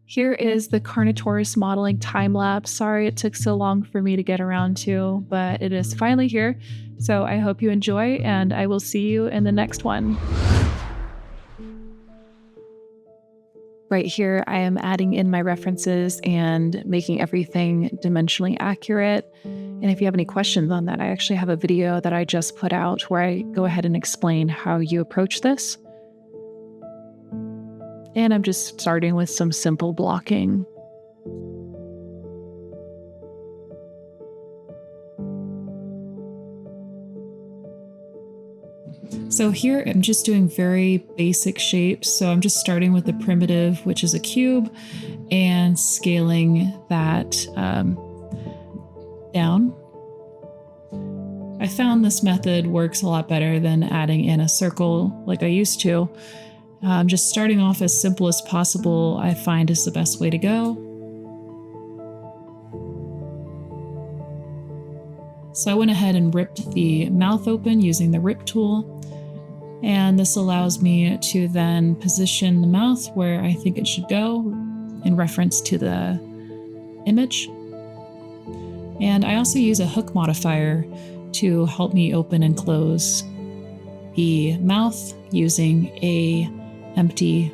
Here is the Carnotaurus modeling time lapse. Sorry it took so long for me to get around to, but it is finally here. So I hope you enjoy, and I will see you in the next one. Right here, I am adding in my references and making everything dimensionally accurate. And if you have any questions on that, I actually have a video that I just put out where I go ahead and explain how you approach this. And I'm just starting with some simple blocking. So here I'm just doing very basic shapes. So I'm just starting with the primitive, which is a cube, and scaling that down. I found this method works a lot better than adding in a circle like I used to. Just starting off as simple as possible, I find is the best way to go. So I went ahead and ripped the mouth open using the rip tool. And this allows me to then position the mouth where I think it should go in reference to the image. And I also use a hook modifier to help me open and close the mouth using a empty.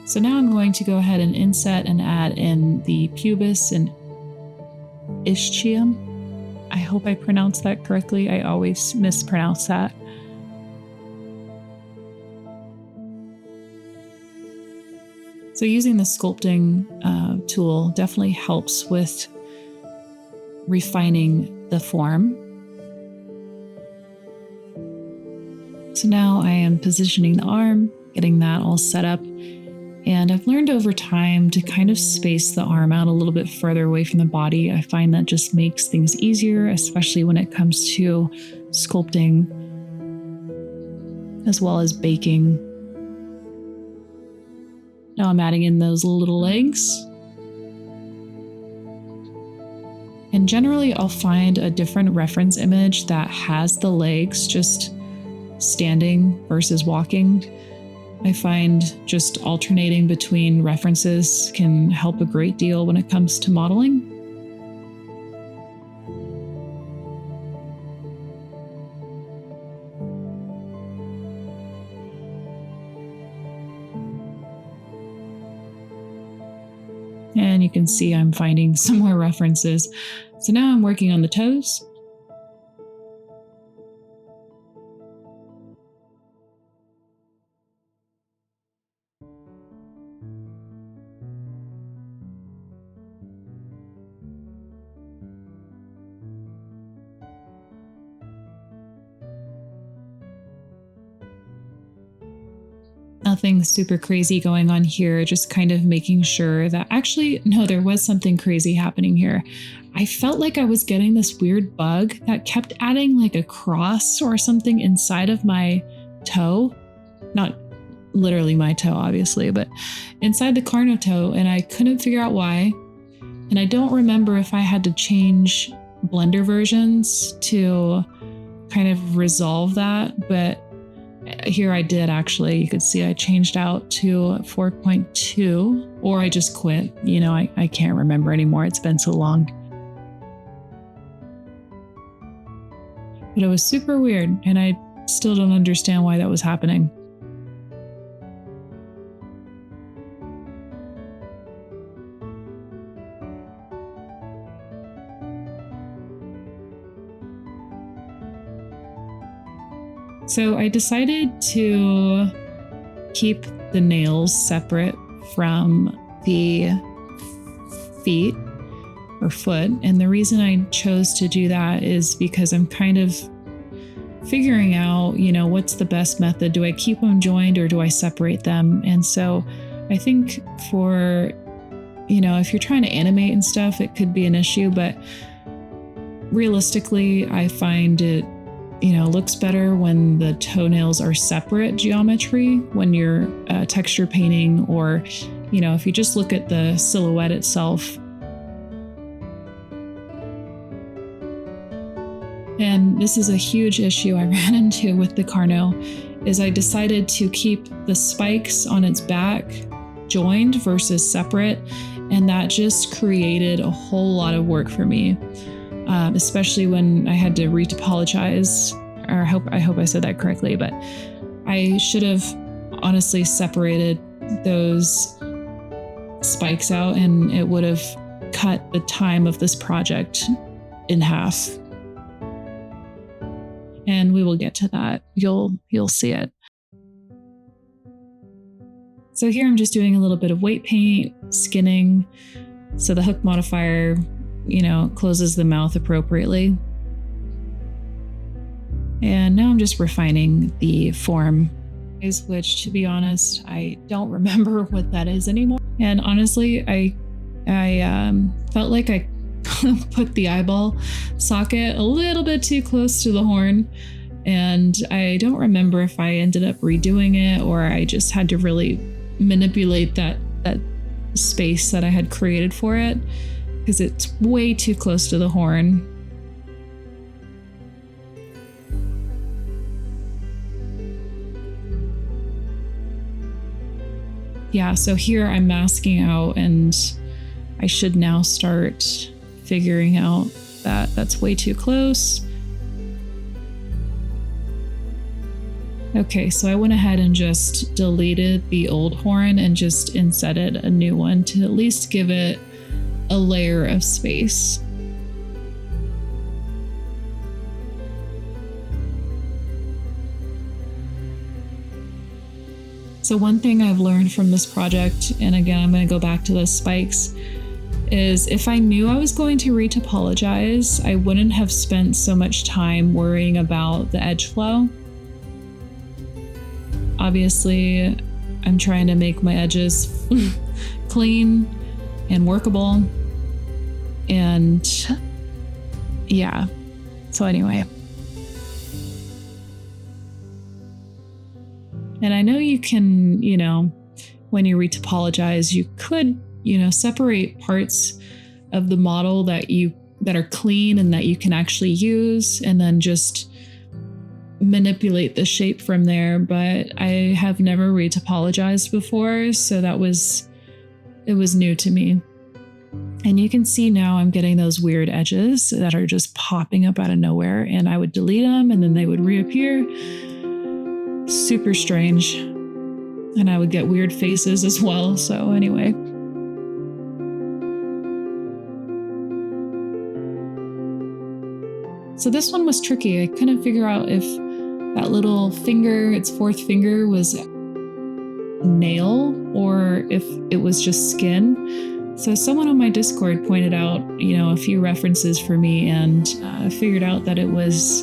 So now I'm going to go ahead and inset and add in the pubis and ischium. I hope I pronounced that correctly. I always mispronounce that. So using the sculpting tool definitely helps with refining the form. So now I am positioning the arm, getting that all set up. And I've learned over time to kind of space the arm out a little bit further away from the body. I find that just makes things easier, especially when it comes to sculpting as well as baking. Now I'm adding in those little legs. And generally I'll find a different reference image that has the legs just standing versus walking. I find just alternating between references can help a great deal when it comes to modeling. And you can see I'm finding some more references. So now I'm working on the toes. Nothing super crazy going on here, just kind of making sure that no, there was something crazy happening here. I felt like I was getting this weird bug that kept adding like a cross or something inside of my toe. Not literally my toe, obviously, but inside the carno toe, and I couldn't figure out why. And I don't remember if I had to change Blender versions to kind of resolve that, but here I did actually. You could see I changed out to 4.2, or I just quit. You know, I can't remember anymore. It's been so long. But it was super weird, and I still don't understand why that was happening. So I decided to keep the nails separate from the feet or foot. And the reason I chose to do that is because I'm kind of figuring out, you know, what's the best method? Do I keep them joined or do I separate them? And so I think for, you know, if you're trying to animate and stuff, it could be an issue, but realistically, I find it, you know, looks better when the toenails are separate geometry when you're texture painting, or, you know, if you just look at the silhouette itself. And this is a huge issue I ran into with the Carno, is I decided to keep the spikes on its back joined versus separate, and that just created a whole lot of work for me, especially when I had to retopologize. Or I hope I said that correctly, but I should have honestly separated those spikes out, and it would have cut the time of this project in half. And we will get to that. You'll see it. So here I'm just doing a little bit of weight paint, skinning, so the hook modifier, closes the mouth appropriately. And now I'm just refining the form, which, to be honest, I don't remember what that is anymore. And honestly, I felt like I put the eyeball socket a little bit too close to the horn, and I don't remember if I ended up redoing it or I just had to really manipulate that space that I had created for it, because it's way too close to the horn. Yeah, so here I'm masking out, and I should now start figuring out that that's way too close. Okay, so I went ahead and just deleted the old horn and just insetted a new one to at least give it a layer of space. So one thing I've learned from this project, and again, I'm going to go back to those spikes, is if I knew I was going to retopologize, I wouldn't have spent so much time worrying about the edge flow. Obviously, I'm trying to make my edges clean and workable. And yeah, so anyway. And I know you can, when you retopologize, you could, separate parts of the model that are clean and that you can actually use, and then just manipulate the shape from there. But I have never retopologized before, so it was new to me. And you can see now I'm getting those weird edges that are just popping up out of nowhere, and I would delete them and then they would reappear. Super strange. And I would get weird faces as well. So anyway. So this one was tricky. I couldn't figure out if that little finger, its fourth finger, was a nail or if it was just skin. So someone on my Discord pointed out, a few references for me, and I figured out that it was,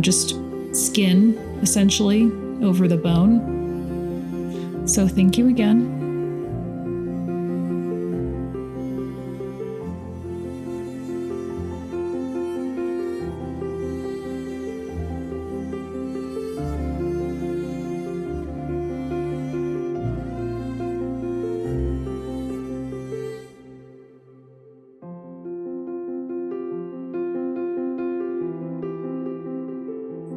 just skin, essentially, over the bone. So thank you again.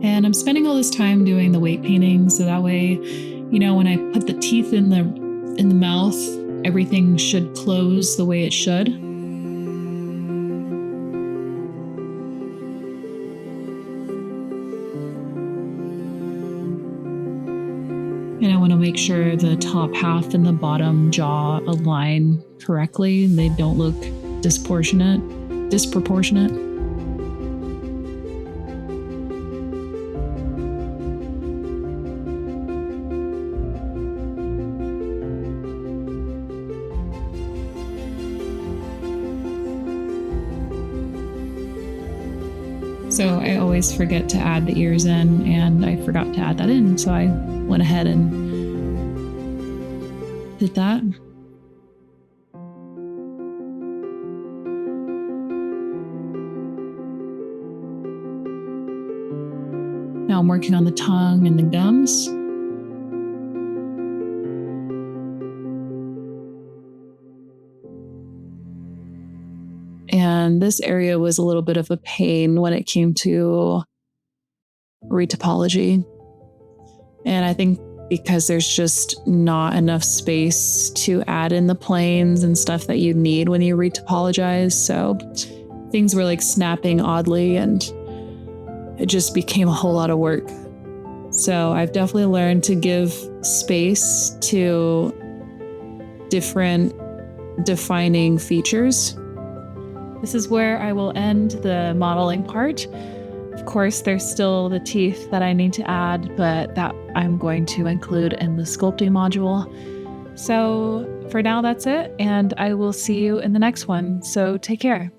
And I'm spending all this time doing the weight painting, so that way, when I put the teeth in the mouth, everything should close the way it should. And I want to make sure the top half and the bottom jaw align correctly and they don't look disproportionate. So I always forget to add the ears in, and I forgot to add that in. So I went ahead and did that. Now I'm working on the tongue and the gums. And this area was a little bit of a pain when it came to retopology. And I think because there's just not enough space to add in the planes and stuff that you need when you retopologize. So things were like snapping oddly and it just became a whole lot of work. So I've definitely learned to give space to different defining features. This is where I will end the modeling part. Of course, there's still the teeth that I need to add, but that I'm going to include in the sculpting module. So for now, that's it, and I will see you in the next one. So take care.